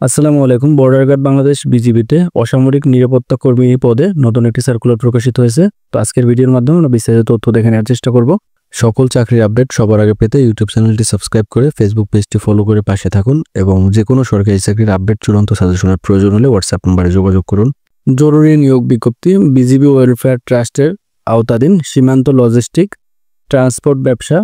আসসালামু আলাইকুম। Border guard Bangladesh বিজিবিতে অসামরিক নিরাপত্তা কর্মী পদে নতুন একটি সার্কুলার প্রকাশিত হয়েছে। তো আজকের ভিডিওর মাধ্যমে আমরা বিস্তারিত তথ্য দেখে নেওয়ার চেষ্টা করব। সকল চাকরির আপডেট সবার আগে পেতে ইউটিউব চ্যানেলটি সাবস্ক্রাইব করে ফেসবুক পেজটি ফলো করে পাশে থাকুন এবং যে কোনো সরকারি চাকরির আপডেট চূড়ান্ত সাজেশনের প্রয়োজন হলে হোয়াটসঅ্যাপ নম্বরে যোগাযোগ করুন। জরুরি নিয়োগ বিজ্ঞপ্তি। বিজিবি ওয়েলফেয়ার ট্রাস্টের আওতাধীন সীমান্ত লজিস্টিক, ট্রান্সপোর্ট ব্যবসা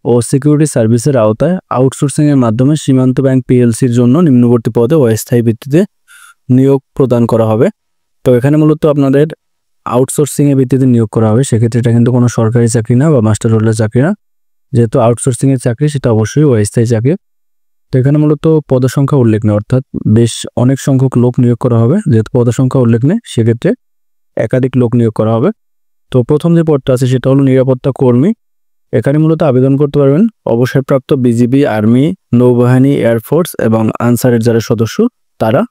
ও সিকিউরিটি সার্ভিসের আওতায় আউটসোর্সিংয়ের মাধ্যমে সীমান্ত ব্যাংক পিএলসির জন্য নিম্নবর্তী পদে অস্থায়ী ভিত্তিতে নিয়োগ প্রদান করা হবে। তো এখানে মূলত আপনাদের আউটসোর্সিংয়ের ভিত্তিতে নিয়োগ করা হবে। সেক্ষেত্রে এটা কিন্তু কোনো সরকারি চাকরি না বা মাস্টার রোলের চাকরি না। যেহেতু আউটসোর্সিংয়ের চাকরি, সেটা অবশ্যই অস্থায়ী চাকরি। তো এখানে মূলত পদসংখ্যা উল্লেখ নেই, অর্থাৎ বেশ অনেক সংখ্যক লোক নিয়োগ করা হবে। যেহেতু পদসংখ্যা উল্লেখ নেই, সেক্ষেত্রে একাধিক লোক নিয়োগ করা হবে। তো প্রথম যে পদটা আছে সেটা হলো নিরাপত্তা কর্মী। এখানে মূলত আবেদন করতে পারবেন অবসরপ্রাপ্ত বিজিবি, আর্মি, নৌবাহিনী, এয়ারফোর্স এবং আনসারের যারা সদস্য তারা,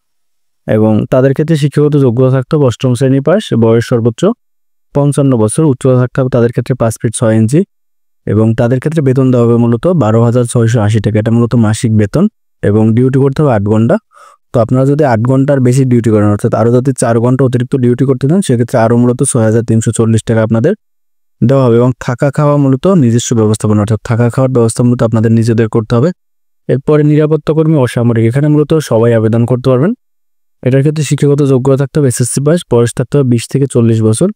এবং তাদের ক্ষেত্রে শিক্ষাগত যোগ্যতা থাকতে হবে 8ম শ্রেণী পাস, বয়স সর্বোচ্চ 55 বছর, উচ্চতা থাকতে হবে তাদের ক্ষেত্রে 5 ফিট 6 ইঞ্চি, এবং তাদের ক্ষেত্রে বেতন দেওয়া হবে মূলত 12,680 টাকা। এটা মূলত মাসিক বেতন, এবং ডিউটি করতে হবে 8 ঘন্টা। তো আপনারা যদি 8 ঘন্টার বেশি ডিউটি করেন, অর্থাৎ আরও যদি 4 ঘন্টা অতিরিক্ত ডিউটি করতে চান, সেক্ষেত্রে আরও মূলত 6,340 টাকা আপনাদের দেওয়া হবে, এবং থাকা খাওয়া মূলত নিজস্ব ব্যবস্থাপনা, অর্থাৎ থাকা খাওয়ার ব্যবস্থা মূলত আপনাদের নিজেদের করতে হবে। এরপরে নিরাপত্তা কর্মী অসামরিক। এখানে মূলত সবাই আবেদন করতে পারবেন। এটার ক্ষেত্রে শিক্ষাগত যোগ্যতা থাকতে হবে এসএসসি পাস, বয়স থাকতে হবে 20 থেকে 40 বছর,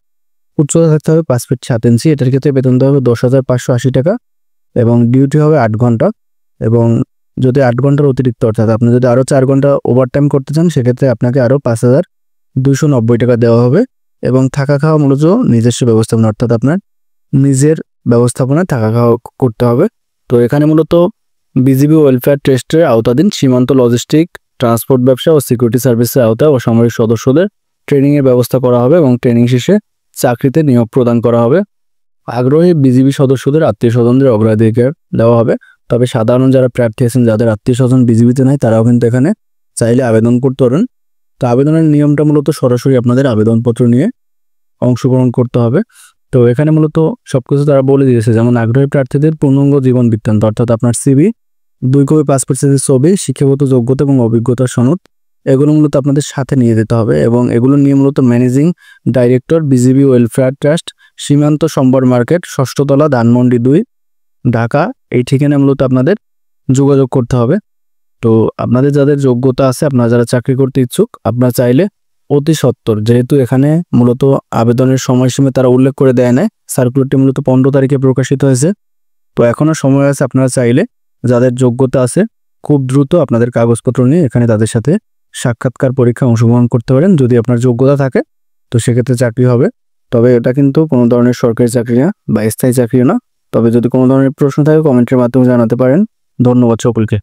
উচ্চতা থাকতে হবে 5 ফিট 7 ইঞ্চি। এটার ক্ষেত্রে বেতন দেওয়া হবে 10,580 টাকা, এবং ডিউটি হবে 8 ঘন্টা। এবং যদি 8 ঘন্টার অতিরিক্ত, অর্থাৎ আপনি যদি আরও 4 ঘন্টা ওভারটাইম করতে চান, সেক্ষেত্রে আপনাকে আরও 5,290 টাকা দেওয়া হবে, এবং থাকা খাওয়া মূলত নিজস্ব ব্যবস্থাপনা, অর্থাৎ আপনার নিজের ব্যবস্থাপনায় থাকা খাওয়া করতে হবে। তো এখানে মূলত বিজিবি ওয়েলফেয়ার ট্রাস্টের আওতাধীন সীমান্ত লজিস্টিক, ট্রান্সপোর্ট ব্যবসা ও সিকিউরিটি সার্ভিসের আওতায় অসামরিক সদস্যদের ট্রেনিংয়ের ব্যবস্থা করা হবে, এবং ট্রেনিং শেষে চাকরিতে নিয়োগ প্রদান করা হবে। আগ্রহী বিজিবি সদস্যদের আত্মীয় স্বজনদের অগ্রাধিকার দেওয়া হবে। তবে সাধারণ যারা প্রার্থী আছেন, যাদের আত্মীয় স্বজন বিজিবিতে নাই, তারাও কিন্তু এখানে চাইলে আবেদন করতে পারেন। তো আবেদনের নিয়মটা মূলত সরাসরি আপনাদের আবেদনপত্র নিয়ে অংশগ্রহণ করতে হবে। তো এখানে মূলত সবকিছু তারা বলে দিয়েছে, যেমন আগ্রহী প্রার্থীদের পূর্ণাঙ্গ জীবন বৃত্তান্ত, অর্থাৎ আপনার সিভি, 2 কপি পাসপোর্ট সাইজের ছবি, শিক্ষাগত যোগ্যতা এবং অভিজ্ঞতার সনদ, এগুলো মূলত আপনাদের সাথে নিয়ে যেতে হবে। এবং এগুলো নিয়ে মূলত managing director, BGB welfare trust, সীমান্ত সম্বর মার্কেট, 6ষ্ঠ তলা, ধানমন্ডি 2, ঢাকা, এই ঠিকানায় মূলত আপনাদের যোগাযোগ করতে হবে। তো আপনাদের যাদের যোগ্যতা আছে, আপনারা যারা চাকরি করতে ইচ্ছুক, আপনারা চাইলে অতি সত্বর, যেহেতু এখানে মূলত আবেদনের সময়সীমা তারা উল্লেখ করে দেয় নাই, সার্কুলারটি মূলত 15 তারিখে প্রকাশিত হয়েছে। তো এখনও সময় আছে, আপনারা চাইলে যাদের যোগ্যতা আছে খুব দ্রুত আপনাদের কাগজপত্র নিয়ে এখানে তাদের সাথে সাক্ষাৎকার পরীক্ষা অংশগ্রহণ করতে পারেন। যদি আপনার যোগ্যতা থাকে তো সেক্ষেত্রে চাকরি হবে। তবে এটা কিন্তু কোনো ধরনের সরকারি চাকরি না বা স্থায়ী চাকরিও না। তবে যদি কোনো ধরনের প্রশ্ন থাকে কমেন্টের মাধ্যমে জানাতে পারেন। ধন্যবাদ সকলকে।